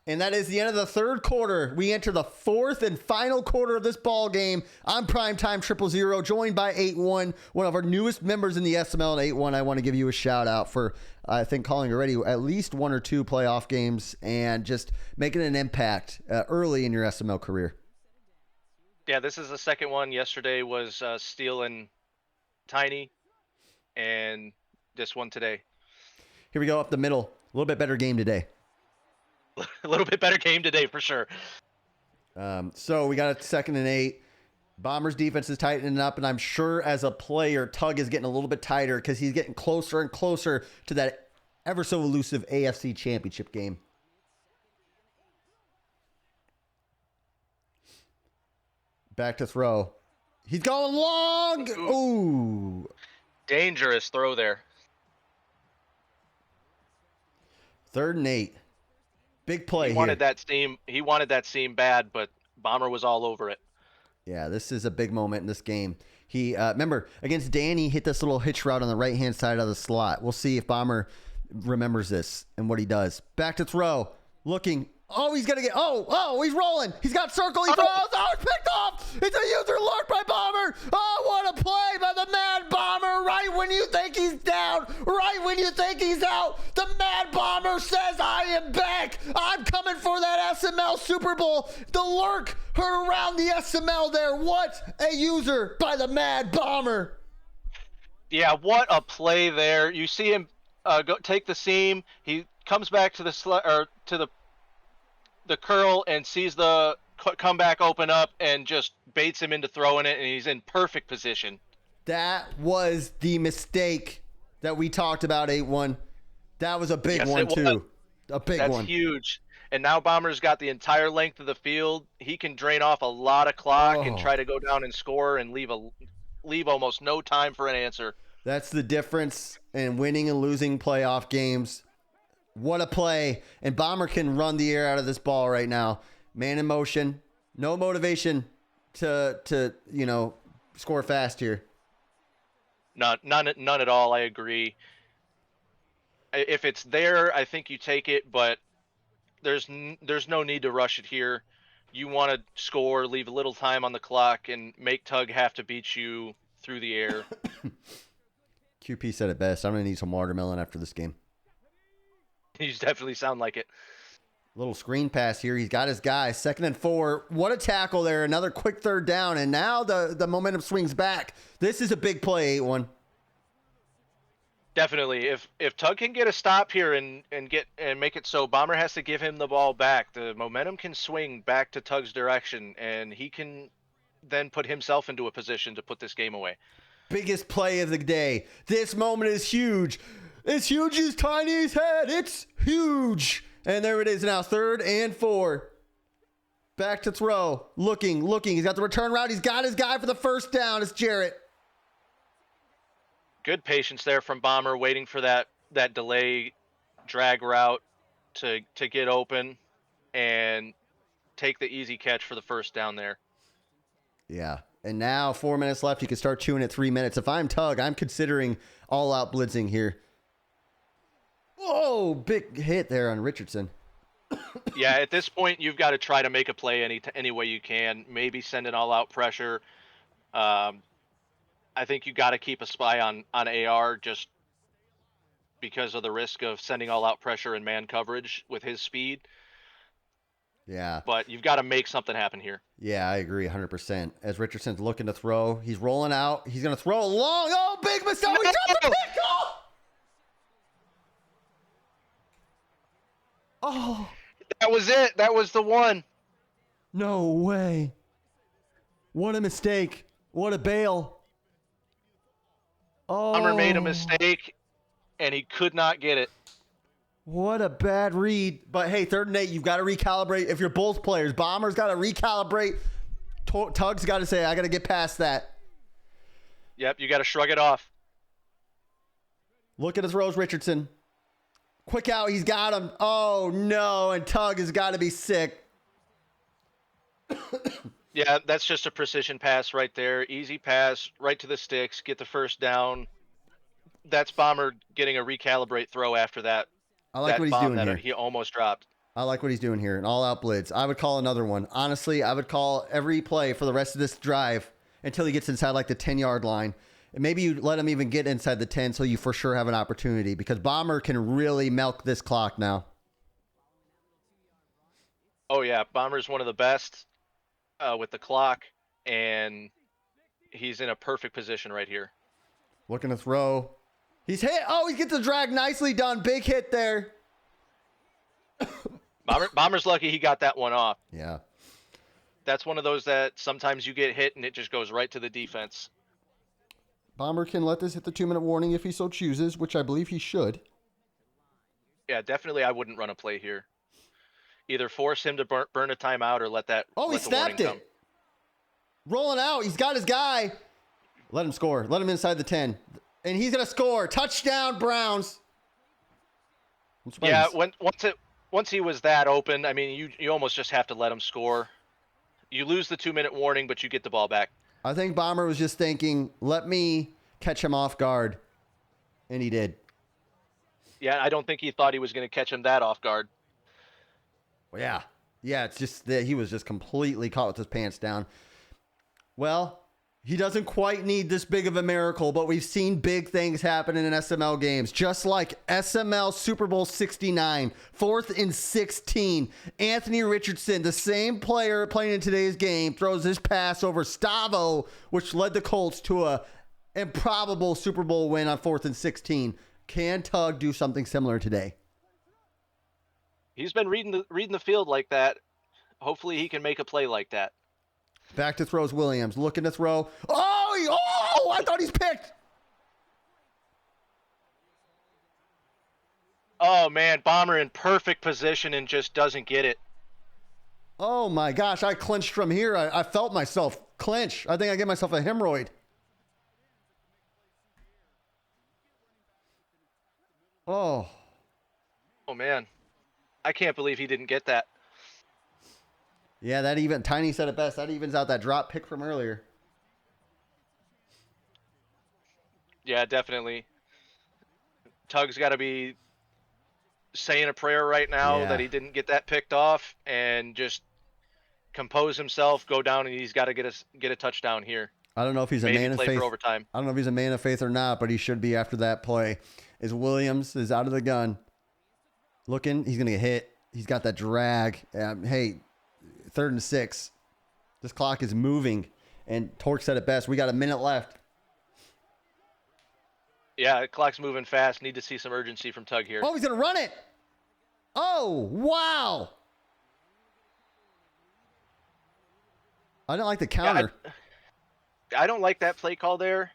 S1: And that is the end of the 3rd quarter. We enter the 4th and final quarter of this ball game. I'm Primetime 000, joined by 8-1, one of our newest members in the SML. And 8-1, I want to give you a shout out for, I think, calling already at least 1 or 2 playoff games and just making an impact early in your SML career.
S2: Yeah, this is the 2nd one. Yesterday was Steel and Tiny, and this one today.
S1: Here we go up the middle. A little bit better game today.
S2: A little bit better game today for sure.
S1: So we got a 2nd and 8. Bombers defense is tightening up, and I'm sure as a player, Tug is getting a little bit tighter because he's getting closer and closer to that ever so elusive AFC championship game. Back to throw. He's going long. Ooh.
S2: Dangerous throw there.
S1: 3rd and 8. Big play
S2: He
S1: here.
S2: He wanted that seam bad, but Bomber was all over it.
S1: Yeah, this is a big moment in this game. He remember against Danny, hit this little hitch route on the right hand side of the slot. We'll see if Bomber remembers this and what he does. Back to throw, looking. Oh, he's gonna get. Oh, he's rolling. He's got circle. He throws. Oh, it's picked off. It's a user alert by Bomber. Oh, what a play by the Mad Bomber! Right when you think he's down, right when you think he's out, the Mad Bomber says, "I am back. I'm coming for that SML Super Bowl." The lurk heard around the SML there. What a user by the Mad Bomber!
S2: Yeah, what a play there. You see him go take the seam. He comes back to the curl and sees the comeback open up and just baits him into throwing it, and he's in perfect position.
S1: That was the mistake that we talked about, 8-1. That was a big one, too. A big one.
S2: That's huge. And now Bomber's got the entire length of the field. He can drain off a lot of clock and try to go down and score and leave almost no time for an answer.
S1: That's the difference in winning and losing playoff games. What a play. And Bomber can run the air out of this ball right now. Man in motion. No motivation to score fast here.
S2: None at all. I agree. If it's there, I think you take it, but there's no need to rush it here. You want to score, leave a little time on the clock, and make Tug have to beat you through the air.
S1: QP said it best. I'm going to need some watermelon after this game.
S2: You definitely sound like it.
S1: Little screen pass here. He's got his guy. 2nd and 4. What a tackle there. Another quick 3rd down. And now the momentum swings back. This is a big play, 8-1.
S2: Definitely. If Tug can get a stop here and make it so Bomber has to give him the ball back, the momentum can swing back to Tug's direction, and he can then put himself into a position to put this game away.
S1: Biggest play of the day. This moment is huge. It's huge as Tiny's head. It's huge. And there it is now. 3rd and 4. Back to throw. Looking. He's got the return route. He's got his guy for the first down. It's Jarrett.
S2: Good patience there from Bomber, waiting for that delay drag route to get open. and take the easy catch for the first down there.
S1: Yeah. And now 4 minutes left. You can start chewing at 3 minutes. If I'm Tug, I'm considering all-out blitzing here. Whoa, big hit there on Richardson.
S2: Yeah, at this point, you've got to try to make a play any way you can. Maybe send an all-out pressure. I think you got to keep a spy on AR just because of the risk of sending all-out pressure and man coverage with his speed.
S1: Yeah.
S2: But you've got to make something happen here.
S1: Yeah, I agree 100%. As Richardson's looking to throw, he's rolling out. He's going to throw a long. Oh, big mistake. He dropped the pick. Oh.
S2: That was it. That was the one.
S1: No way. What a mistake. What a bail. Oh.
S2: Bomber made a mistake, and he could not get it.
S1: What a bad read. But, hey, 3rd and 8, you've got to recalibrate. If you're both players, Bomber's got to recalibrate. Tug's got to say, I got to get past that.
S2: Yep, you got to shrug it off.
S1: Look at his throws, Richardson. Quick out, he's got him. Oh, no, and Tug has got to be sick.
S2: Yeah, that's just a precision pass right there. Easy pass, right to the sticks, get the first down. That's Bomber getting a recalibrate throw after that.
S1: I like what he's doing here.
S2: He almost dropped.
S1: I like what he's doing here. An all-out blitz. I would call another one. Honestly, I would call every play for the rest of this drive until he gets inside like the 10-yard line. And maybe you let him even get inside the 10 so you for sure have an opportunity because Bomber can really milk this clock now.
S2: Oh, yeah. Bomber's one of the best with the clock, and he's in a perfect position right here.
S1: Looking to throw. He's hit. Oh, he gets the drag. Nicely done. Big hit there.
S2: Bomber's lucky he got that one off.
S1: Yeah.
S2: That's one of those that sometimes you get hit and it just goes right to the defense.
S1: Bomber can let this hit the 2-minute warning if he so chooses, which I believe he should.
S2: Yeah, definitely I wouldn't run a play here. Either force him to burn a timeout or let that.
S1: Oh, he snapped it. Come. Rolling out. He's got his guy. Let him score. Let him inside the 10. And he's going to score. Touchdown, Browns.
S2: Yeah, once he was that open, I mean, you almost just have to let him score. You lose the 2-minute warning, but you get the ball back.
S1: I think Bomber was just thinking, let me catch him off guard. And he did.
S2: Yeah, I don't think he thought he was going to catch him that off guard.
S1: Well, yeah. Yeah, it's just that he was just completely caught with his pants down. Well, he doesn't quite need this big of a miracle, but we've seen big things happen in SML games. Just like SML Super Bowl 69, 4th and 16. Anthony Richardson, the same player playing in today's game, throws his pass over Stavo, which led the Colts to a improbable Super Bowl win on 4th and 16. Can Tug do something similar today?
S2: He's been reading the field like that. Hopefully he can make a play like that.
S1: Back to throws Williams. Looking to throw. Oh, I thought he's picked.
S2: Oh, man. Bomber in perfect position and just doesn't get it.
S1: Oh, my gosh. I clinched from here. I felt myself clinch. I think I gave myself a hemorrhoid. Oh.
S2: Oh, man. I can't believe he didn't get that.
S1: Yeah, that even Tiny said it best. That evens out that drop pick from earlier.
S2: Yeah, definitely. Tug's got to be saying a prayer right now that he didn't get that picked off and just compose himself, go down, and he's got to get a touchdown here.
S1: I don't know if he's a man of faith. For overtime. I don't know if he's a man of faith or not, but he should be after that play. As Williams is out of the gun, looking, he's gonna get hit. He's got that drag. Hey. 3rd and 6. This clock is moving, and Torque said it best. We got a minute left.
S2: Yeah, the clock's moving fast. Need to see some urgency from Tug here.
S1: Oh, he's going to run it. Oh, wow. I don't like the counter.
S2: Yeah, I don't like that play call there,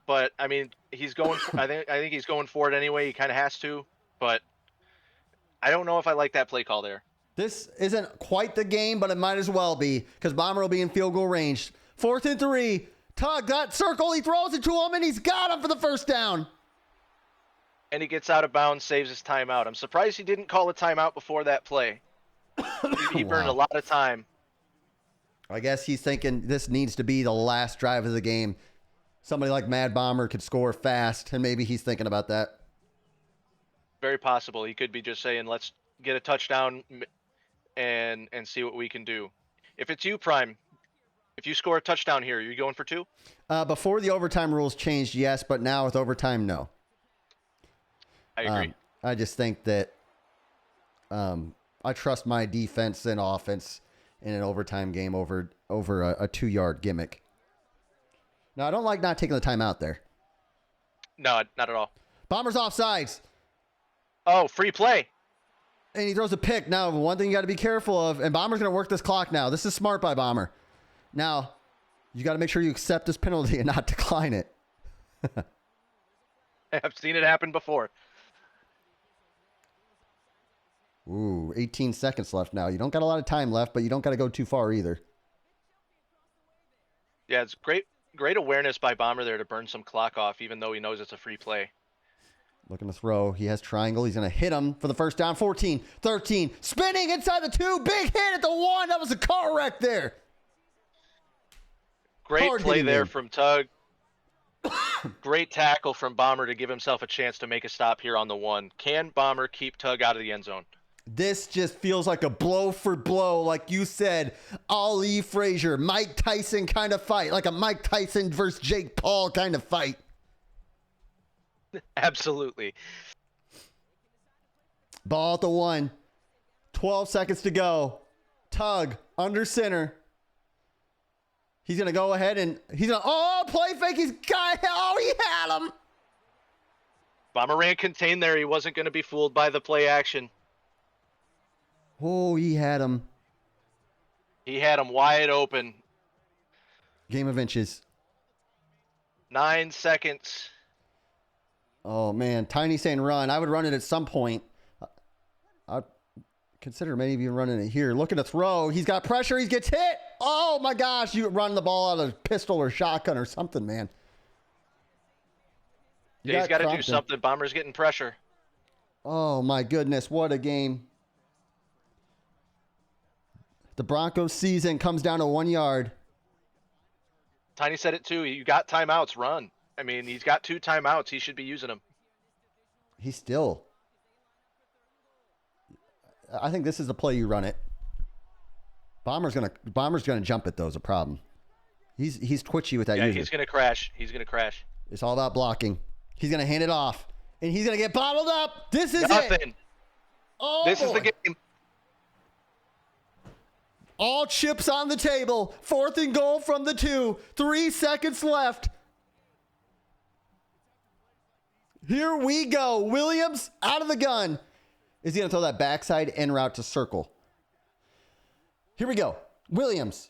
S2: but I mean, he's going. I think he's going for it anyway. He kind of has to, but I don't know if I like that play call there.
S1: This isn't quite the game, but it might as well be because Bomber will be in field goal range. 4th and 3. Tug, that circle, he throws it to him, and he's got him for the first down.
S2: And he gets out of bounds, saves his timeout. I'm surprised he didn't call a timeout before that play. He burned a
S1: Wow.
S2: lot of time.
S1: I guess he's thinking this needs to be the last drive of the game. Somebody like Mad Bomber could score fast, and maybe he's thinking about that.
S2: Very possible. He could be just saying, "Let's get a touchdown and see what we can do." If it's you, Prime, if you score a touchdown here, are you going for 2?
S1: Before the overtime rules changed, yes, but now with overtime, no.
S2: I agree.
S1: I just think that I trust my defense and offense in an overtime game over a 2-yard gimmick. Now, I don't like not taking the time out there.
S2: No, not at all.
S1: Bombers offsides.
S2: Oh, free play.
S1: And he throws a pick. Now, one thing you got to be careful of, and Bomber's going to work this clock now. This is smart by Bomber. Now, you got to make sure you accept this penalty and not decline it.
S2: I've seen it happen before.
S1: Ooh, 18 seconds left now. You don't got a lot of time left, but you don't got to go too far either.
S2: Yeah, it's great awareness by Bomber there to burn some clock off, even though he knows it's a free play.
S1: Looking to throw. He has triangle. He's going to hit him for the first down. 14, 13, spinning inside the 2. Big hit at the 1. That was a car wreck there.
S2: Great
S1: Hard
S2: play
S1: hitting
S2: there
S1: game.
S2: from Tug. Great tackle from Bomber to give himself a chance to make a stop here on the 1. Can Bomber keep Tug out of the end zone?
S1: This just feels like a blow for blow, like you said, Ali Frazier, Mike Tyson kind of fight, like a Mike Tyson versus Jake Paul kind of fight.
S2: Absolutely.
S1: Ball at the 1. 12 seconds to go. Tug under center. He's going to go ahead and he's going to, play fake. He had him.
S2: Bomber ran contained there. He wasn't going to be fooled by the play action.
S1: Oh, he had him.
S2: He had him wide open.
S1: Game of inches.
S2: 9 seconds.
S1: Oh, man. Tiny saying run. I would run it at some point. I'd consider maybe even running it here. Looking to throw. He's got pressure. He gets hit. Oh, my gosh. You run the ball out of a pistol or shotgun or something, man.
S2: Yeah, he's got to do something. Bomber's getting pressure.
S1: Oh, my goodness. What a game. The Broncos season comes down to 1 yard.
S2: Tiny said it too. You got timeouts, run. I mean, he's got 2 timeouts. He should be using them.
S1: He's still. I think this is the play you run it. Bomber's gonna jump it though. Is a problem. He's twitchy with that.
S2: Yeah,
S1: user.
S2: he's gonna crash. He's gonna crash.
S1: It's all about blocking. He's gonna hand it off, and he's gonna get bottled up. This is
S2: Nothing.
S1: it. Oh,
S2: this is the
S1: boy.
S2: game.
S1: All chips on the table. 4th and goal from the 2. 3 seconds left. Here we go. Williams out of the gun. Is he going to throw that backside en route to circle? Here we go. Williams.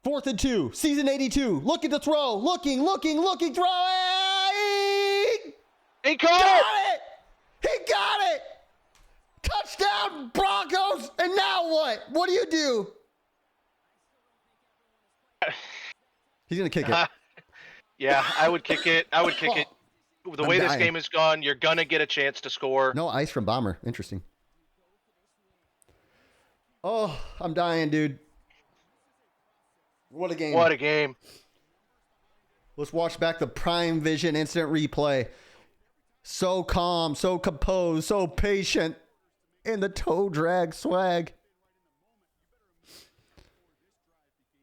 S1: 4th and 2. Season 82. Looking to throw. Looking. Throwing.
S2: He caught
S1: Got it. He got it. Touchdown, Broncos. And now what? What do you do? He's going to kick it.
S2: Yeah, I would kick it. The way this game is gone, you're going to get a chance to score.
S1: No ice from Bomber. Interesting. Oh, I'm dying, dude. What a game.
S2: What a game.
S1: Let's watch back the Prime Vision instant replay. So calm, so composed, so patient. And the toe drag swag.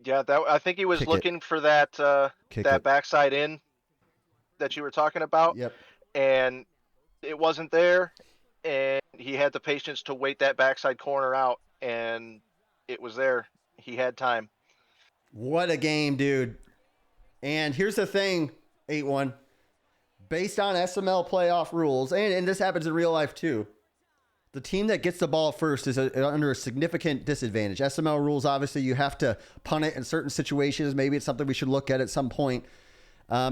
S2: Yeah, I think he was looking for that backside in that you were talking about.
S1: Yep.
S2: And it wasn't there, and he had the patience to wait that backside corner out, and it was there. He had time.
S1: What a game, dude. And here's the thing, 8-1. Based on SML playoff rules, and this happens in real life too, the team that gets the ball first is under a significant disadvantage. SML rules, obviously, you have to punt it in certain situations. Maybe it's something we should look at some point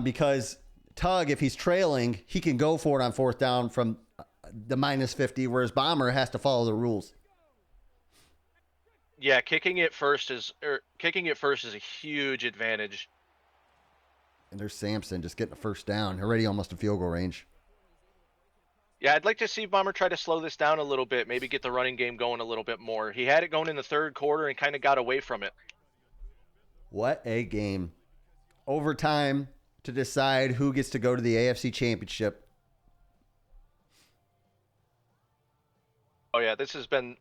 S1: because Tug, if he's trailing, he can go for it on 4th down from the -50, whereas Bomber has to follow the rules.
S2: Yeah, kicking it first is a huge advantage.
S1: And there's Sampson just getting a 1st down, already almost a field goal range.
S2: Yeah, I'd like to see Bomber try to slow this down a little bit, maybe get the running game going a little bit more. He had it going in the third quarter and kind of got away from it.
S1: What a game. Overtime to decide who gets to go to the AFC Championship.
S2: Oh yeah, this has been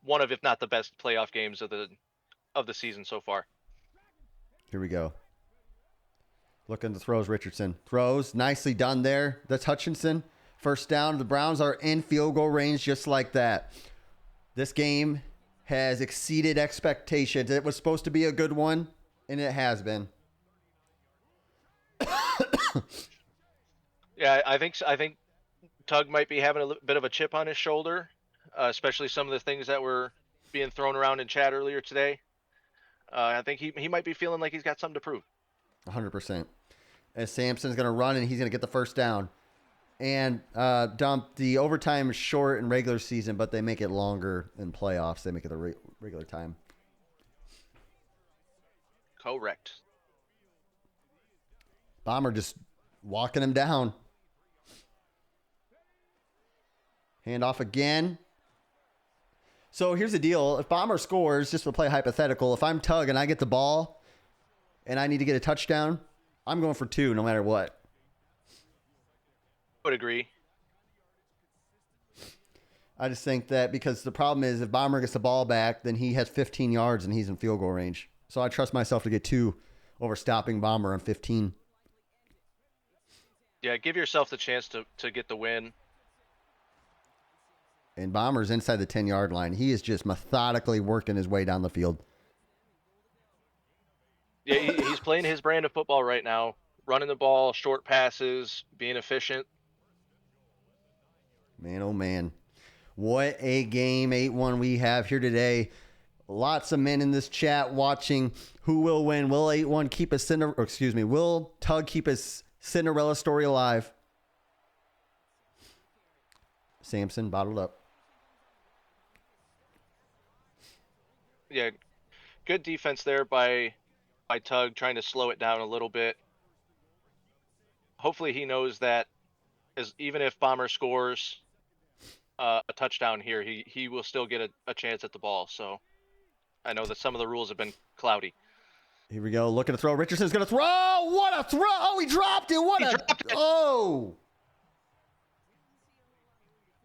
S2: one of, if not the best playoff games of the season so far.
S1: Here we go. Looking to throws Richardson. Throws. Nicely done there. That's Hutchinson. First down. The Browns are in field goal range just like that. This game has exceeded expectations. It was supposed to be a good one, and it has been.
S2: Yeah, I think Tug might be having a bit of a chip on his shoulder, especially some of the things that were being thrown around in chat earlier today. I think he might be feeling like he's got something to prove.
S1: 100%. As Sampson's going to run, and he's going to get the first down. And Dump, the overtime is short in regular season, but they make it longer in playoffs. They make it the regular time.
S2: Correct.
S1: Bomber just walking him down. Handoff again. So here's the deal. If Bomber scores, just to play hypothetical, if I'm Tug and I get the ball and I need to get a touchdown, I'm going for 2 no matter what.
S2: Would agree.
S1: I just think that because the problem is if Bomber gets the ball back, then he has 15 yards and he's in field goal range. So I trust myself to get 2 over stopping Bomber on 15.
S2: Yeah, give yourself the chance to get the win.
S1: And Bomber's inside the 10-yard line. He is just methodically working his way down the field.
S2: Yeah, he's playing his brand of football right now. Running the ball, short passes, being efficient.
S1: Man, oh man. What a game 8-1 we have here today. Lots of men in this chat watching who will win. Will 8-1 keep a will Tug keep his Cinderella story alive? Sampson bottled up.
S2: Yeah, good defense there by Tug, trying to slow it down a little bit. Hopefully he knows that even if Bomber scores a touchdown here, he will still get a chance at the ball. So I know that some of the rules have been cloudy.
S1: Here we go. Looking to throw. Richardson's going to throw. What a throw. Oh, he dropped it. Oh.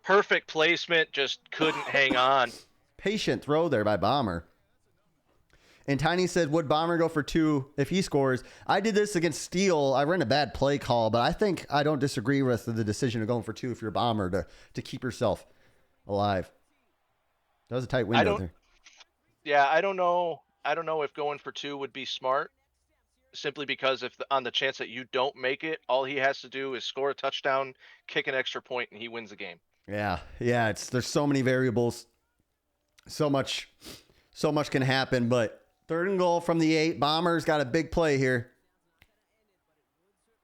S2: Perfect placement. Just couldn't hang on.
S1: Patient throw there by Bomber. And Tiny said, would Bomber go for 2 if he scores? I did this against Steele. I ran a bad play call, but I think I don't disagree with the decision of going for 2 if you're Bomber to keep yourself alive. That was a tight window there.
S2: Yeah, I don't know if going for 2 would be smart, simply because on the chance that you don't make it, all he has to do is score a touchdown, kick an extra point, and he wins the game.
S1: Yeah. There's so many variables. So much can happen, but 3rd and goal from the 8. Bomber's got a big play here.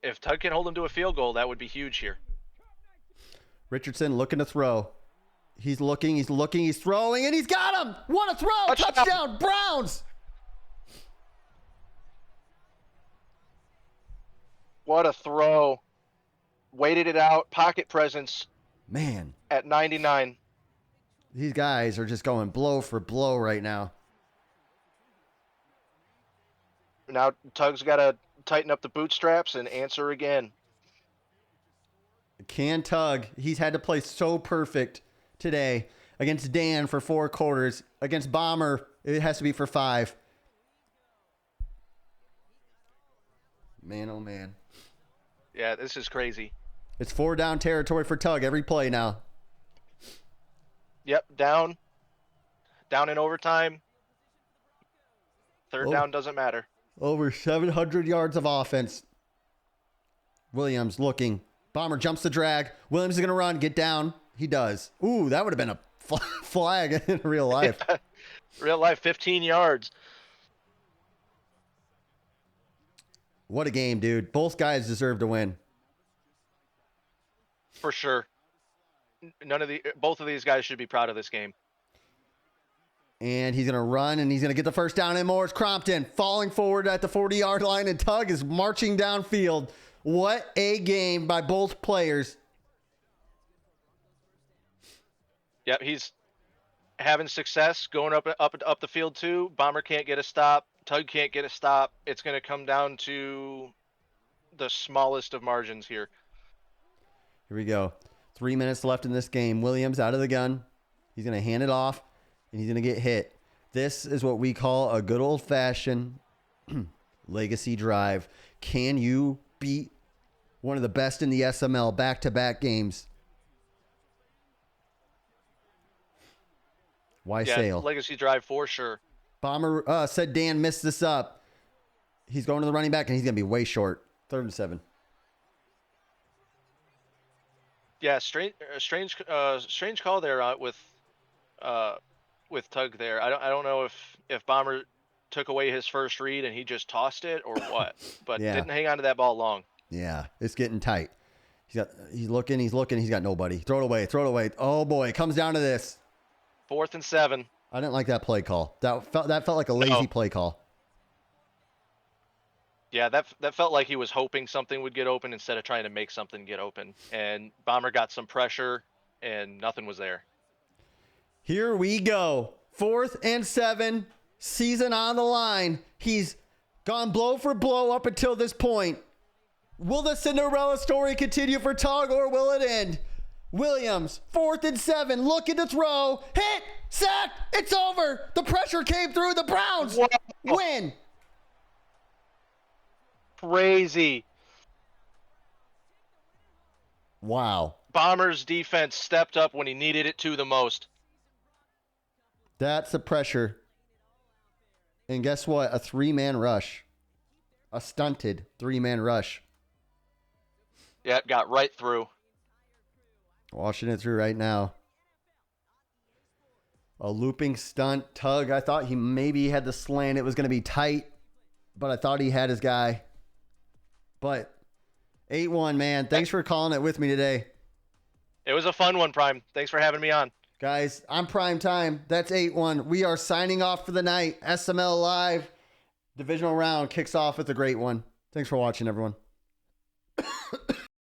S2: If Tug can hold him to a field goal, that would be huge here.
S1: Richardson looking to throw. He's looking, he's throwing, and he's got him! What a throw! Touchdown, Browns!
S2: What a throw. Waited it out, pocket presence.
S1: Man.
S2: At 99.
S1: These guys are just going blow for blow right now.
S2: Now Tug's got to tighten up the bootstraps and answer again.
S1: Can Tug, he's had to play so perfect today against Dan for 4 quarters. Against Bomber, it has to be for 5. Man, oh man.
S2: Yeah, this is crazy.
S1: It's 4 down territory for Tug every play now.
S2: Yep, down in overtime. 3rd down doesn't matter.
S1: Over 700 yards of offense. Williams looking. Bomber jumps the drag. Williams is going to run. Get down. He does. Ooh, that would have been a flag in real life.
S2: Real life, 15 yards.
S1: What a game, dude. Both guys deserve to win.
S2: For sure. Both of these guys should be proud of this game.
S1: And he's going to run, and he's going to get the first down. And Morris Crompton falling forward at the 40-yard line, and Tug is marching downfield. What a game by both players.
S2: Yep, he's having success going up the field too. Bomber can't get a stop. Tug can't get a stop. It's going to come down to the smallest of margins here.
S1: Here we go. 3 minutes left in this game. Williams out of the gun. He's going to hand it off, and he's going to get hit. This is what we call a good old-fashioned legacy drive. Can you beat one of the best in the SML back-to-back games? Why Sale?
S2: Legacy drive for sure.
S1: Bomber said Dan missed this up. He's going to the running back, and he's going to be way short. 3rd and 7.
S2: Yeah, strange call there with Tug there. I don't know if Bomber took away his first read and he just tossed it or what, but didn't hang on to that ball long.
S1: Yeah, it's getting tight. He's looking. He's got nobody. Throw it away. Oh boy, it comes down to this.
S2: 4th and 7.
S1: I didn't like that play call. That felt like a lazy play call.
S2: Yeah, that felt like he was hoping something would get open instead of trying to make something get open. And Bomber got some pressure, and nothing was there.
S1: Here we go. 4th and 7. Season on the line. He's gone blow for blow up until this point. Will the Cinderella story continue for Tug, or will it end? Williams, 4th and 7, looking to throw. Hit! Sack! It's over! The pressure came through. The Browns win!
S2: Crazy.
S1: Wow.
S2: Bomber's defense stepped up when he needed it to the most.
S1: That's the pressure. And guess what? A 3-man rush. A stunted 3-man rush.
S2: Yep, got right through.
S1: Washing it through right now. A looping stunt. Tug, I thought he maybe had the slant. It was going to be tight, but I thought he had his guy. But 8-1, man. Thanks for calling it with me today.
S2: It was a fun one, Prime. Thanks for having me on.
S1: Guys, I'm Prime Time. That's 8-1. We are signing off for the night. SML Live. Divisional round kicks off with a great one. Thanks for watching, everyone.